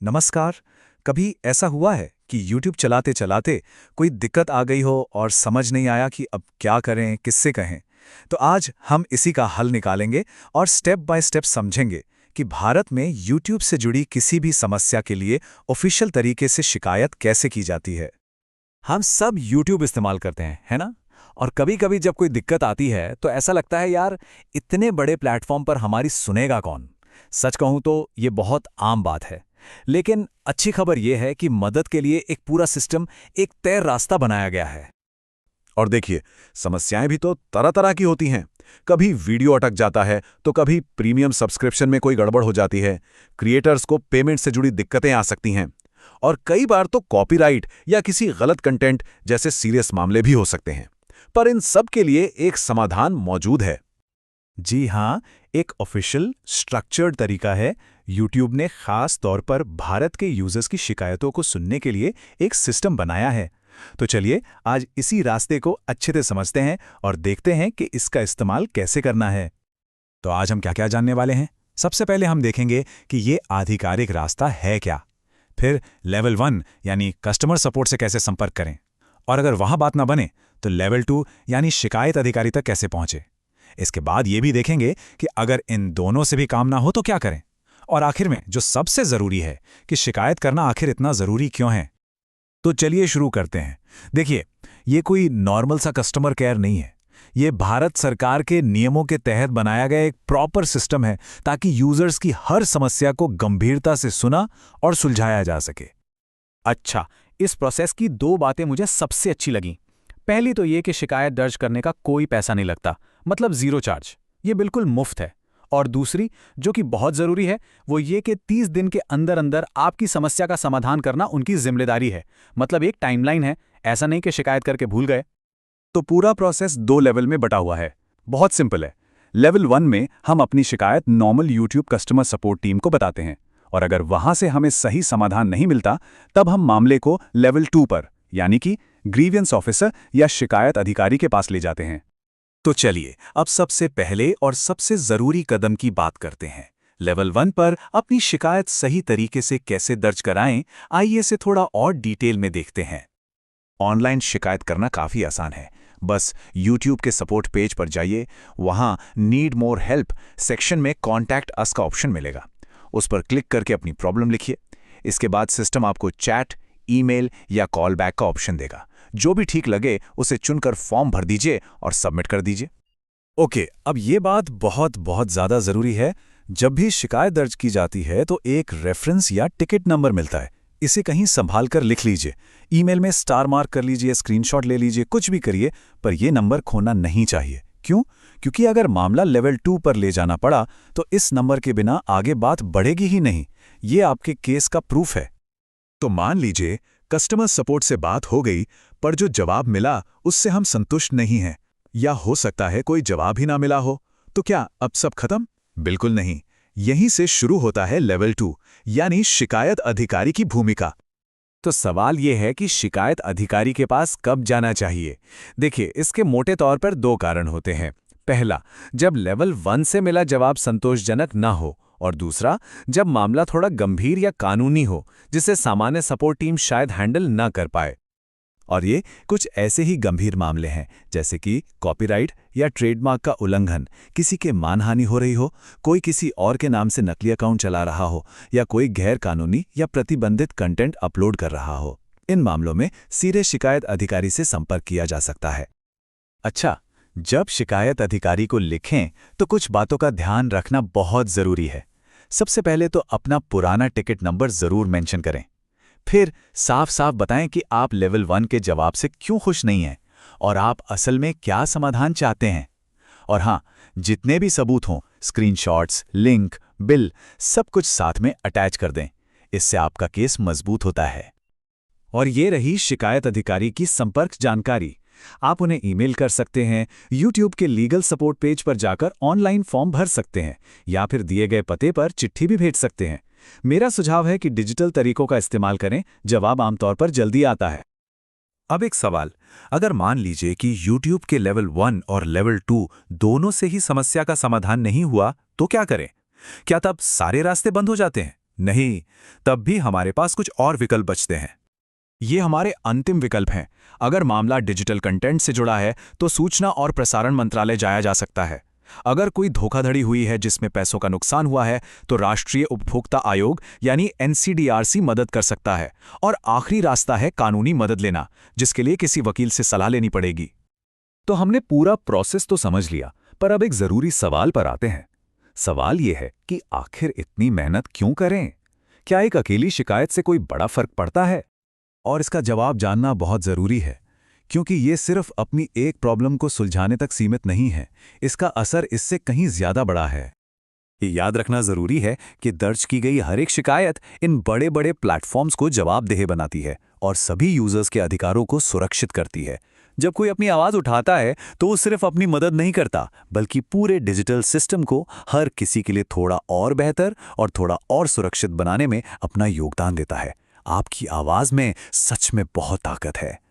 नमस्कार। कभी ऐसा हुआ है कि YouTube चलाते चलाते कोई दिक्कत आ गई हो और समझ नहीं आया कि अब क्या करें, किससे कहें? तो आज हम इसी का हल निकालेंगे और स्टेप बाय स्टेप समझेंगे कि भारत में YouTube से जुड़ी किसी भी समस्या के लिए ऑफिशियल तरीके से शिकायत कैसे की जाती है। हम सब YouTube इस्तेमाल करते हैं, है ना? और कभी-कभी जब कोई दिक्कत आती है, तो ऐसा लगता है यार, इतने बड़े प्लेटफॉर्म पर हमारी सुनेगा कौन? सच कहूँ तो ये बहुत आम बात है। लेकिन अच्छी खबर ये है कि मदद के लिए एक पूरा सिस्टम, एक तय रास्ता बनाया गया है। और देखिए, समस्याएं भी तो तरह तरह की होती हैं। कभी वीडियो अटक जाता है तो कभी प्रीमियम सब्सक्रिप्शन में कोई गड़बड़ हो जाती है। क्रिएटर्स को पेमेंट से जुड़ी दिक्कतें आ सकती हैं। और कई बार तो कॉपीराइट या किसी गलत कंटेंट जैसे सीरियस मामले भी हो सकते हैं। पर इन सब के लिए एक समाधान मौजूद है। जी हाँ, एक ऑफिशियल स्ट्रक्चर्ड तरीका है। YouTube ने खास तौर पर भारत के यूजर्स की शिकायतों को सुनने के लिए एक सिस्टम बनाया है। तो चलिए आज इसी रास्ते को अच्छे से समझते हैं और देखते हैं कि इसका इस्तेमाल कैसे करना है। तो आज हम क्या-क्या जानने वाले हैं? सबसे पहले हम देखेंगे कि ये आधिकारिक रास्ता है क्या। फिर लेवल 1 यानी कस्टमर सपोर्ट से कैसे संपर्क करें, और अगर वहां बात ना बने तो लेवल 2 यानी शिकायत अधिकारी तक कैसे पहुंचे। इसके बाद ये भी देखेंगे कि अगर इन दोनों से भी काम ना हो तो क्या करें। और आखिर में जो सबसे जरूरी है कि शिकायत करना आखिर इतना जरूरी क्यों है। तो चलिए शुरू करते हैं। देखिए, ये कोई नॉर्मल सा कस्टमर केयर नहीं है। ये भारत सरकार के नियमों के तहत बनाया गया एक प्रॉपर सिस्टम है, ताकि यूजर्स की हर समस्या को गंभीरता से सुना और सुलझाया जा सके। अच्छा, इस प्रोसेस की दो बातें मुझे सबसे अच्छी लगीं। पहली तो ये कि शिकायत दर्ज करने का कोई पैसा नहीं लगता, मतलब ज़ीरो चार्ज। ये बिल्कुल मुफ्त है। और दूसरी, जो कि बहुत ज़रूरी है, वो ये कि 30 दिन के अंदर अंदर आपकी समस्या का समाधान करना उनकी जिम्मेदारी है। मतलब एक टाइमलाइन है, ऐसा नहीं कि शिकायत करके भूल गए। तो पूरा प्रोसेस 2 लेवल में बटा हुआ है। बहुत सिंपल है। लेवल 1 में हम अपनी शिकायत normal YouTube customer support team को बताते हैं, और अगर वहां से हमें सही समाधान नहीं मिलता, तब हम मामले को लेवल 2 पर, यानी कि ग्रीवियंस ऑफिसर या शिकायत अधिकारी के पास ले जाते हैं। तो चलिए अब सबसे पहले और सबसे जरूरी कदम की बात करते हैं। लेवल 1 पर अपनी शिकायत सही तरीके से कैसे दर्ज कराएं, आइए इसे थोड़ा और डिटेल में देखते हैं। ऑनलाइन शिकायत करना काफ़ी आसान है। बस YouTube के सपोर्ट पेज पर जाइए। वहाँ नीड मोर हेल्प सेक्शन में कॉन्टैक्ट अस का ऑप्शन मिलेगा। उस पर क्लिक करके अपनी प्रॉब्लम लिखिए। इसके बाद सिस्टम आपको चैट, ईमेल या कॉल बैक का ऑप्शन देगा। जो भी ठीक लगे उसे चुनकर फॉर्म भर दीजिए और सबमिट कर दीजिए। ओके, अब ये बात बहुत बहुत ज़्यादा ज़रूरी है। जब भी शिकायत दर्ज की जाती है तो एक रेफरेंस या टिकट नंबर मिलता है। इसे कहीं संभाल कर लिख लीजिए। ईमेल में स्टार मार्क कर लीजिए, स्क्रीनशॉट ले लीजिए, कुछ भी करिए, पर यह नंबर खोना नहीं चाहिए। क्यों? क्योंकि अगर मामला लेवल 2 पर ले जाना पड़ा तो इस नंबर के बिना आगे बात बढ़ेगी ही नहीं। ये आपके केस का प्रूफ है। तो मान लीजिए कस्टमर सपोर्ट से बात हो गई, पर जो जवाब मिला उससे हम संतुष्ट नहीं हैं, या हो सकता है कोई जवाब ही ना मिला हो। तो क्या अब सब खत्म? बिल्कुल नहीं। यहीं से शुरू होता है लेवल 2, यानी शिकायत अधिकारी की भूमिका। तो सवाल ये है कि शिकायत अधिकारी के पास कब जाना चाहिए। देखिए, इसके मोटे तौर पर दो कारण होते हैं। पहला, जब लेवल 1 से मिला जवाब संतोषजनक ना हो, और दूसरा, जब मामला थोड़ा गंभीर या कानूनी हो, जिसे सामान्य सपोर्ट टीम शायद हैंडल ना कर पाए। और ये कुछ ऐसे ही गंभीर मामले हैं, जैसे कि कॉपीराइट या ट्रेडमार्क का उल्लंघन, किसी के मानहानि हो रही हो, कोई किसी और के नाम से नकली अकाउंट चला रहा हो, या कोई गैर कानूनी या प्रतिबंधित कंटेंट अपलोड कर रहा हो। इन मामलों में सीधे शिकायत अधिकारी से संपर्क किया जा सकता है। अच्छा, जब शिकायत अधिकारी को लिखें तो कुछ बातों का ध्यान रखना बहुत जरूरी है। सबसे पहले तो अपना पुराना टिकट नंबर जरूर मेंशन करें। फिर साफ साफ बताएं कि आप लेवल 1 के जवाब से क्यों खुश नहीं हैं और आप असल में क्या समाधान चाहते हैं। और हाँ, जितने भी सबूत हों, स्क्रीनशॉट्स, लिंक, बिल, सब कुछ साथ में अटैच कर दें। इससे आपका केस मजबूत होता है। और ये रही शिकायत अधिकारी की संपर्क जानकारी। आप उन्हें ईमेल कर सकते हैं, YouTube के लीगल सपोर्ट पेज पर जाकर ऑनलाइन फॉर्म भर सकते हैं, या फिर दिए गए पते पर चिट्ठी भी भेज सकते हैं। मेरा सुझाव है कि डिजिटल तरीकों का इस्तेमाल करें, जवाब आमतौर पर जल्दी आता है। अब एक सवाल, अगर मान लीजिए कि YouTube के लेवल 1 और लेवल 2 दोनों से ही समस्या का समाधान नहीं हुआ, तो क्या करें? क्या तब सारे रास्ते बंद हो जाते हैं? नहीं, तब भी हमारे पास कुछ और विकल्प बचते हैं। ये हमारे अंतिम विकल्प हैं। अगर मामला डिजिटल कंटेंट से जुड़ा है तो सूचना और प्रसारण मंत्रालय जाया जा सकता है। अगर कोई धोखाधड़ी हुई है जिसमें पैसों का नुकसान हुआ है तो राष्ट्रीय उपभोक्ता आयोग यानी NCDRC मदद कर सकता है। और आखिरी रास्ता है कानूनी मदद लेना, जिसके लिए किसी वकील से सलाह लेनी पड़ेगी। तो हमने पूरा प्रोसेस तो समझ लिया, पर अब एक जरूरी सवाल पर आते हैं। सवाल यह है कि आखिर इतनी मेहनत क्यों करें? क्या एक अकेली शिकायत से कोई बड़ा फर्क पड़ता है? और इसका जवाब जानना बहुत जरूरी है, क्योंकि ये सिर्फ अपनी एक प्रॉब्लम को सुलझाने तक सीमित नहीं है। इसका असर इससे कहीं ज्यादा बड़ा है। ये याद रखना जरूरी है कि दर्ज की गई हर एक शिकायत इन बड़े बड़े प्लेटफॉर्म्स को जवाबदेह बनाती है और सभी यूजर्स के अधिकारों को सुरक्षित करती है। जब कोई अपनी आवाज उठाता है तो वो सिर्फ अपनी मदद नहीं करता, बल्कि पूरे डिजिटल सिस्टम को हर किसी के लिए थोड़ा और बेहतर और थोड़ा और सुरक्षित बनाने में अपना योगदान देता है। आपकी आवाज में सच में बहुत ताकत है।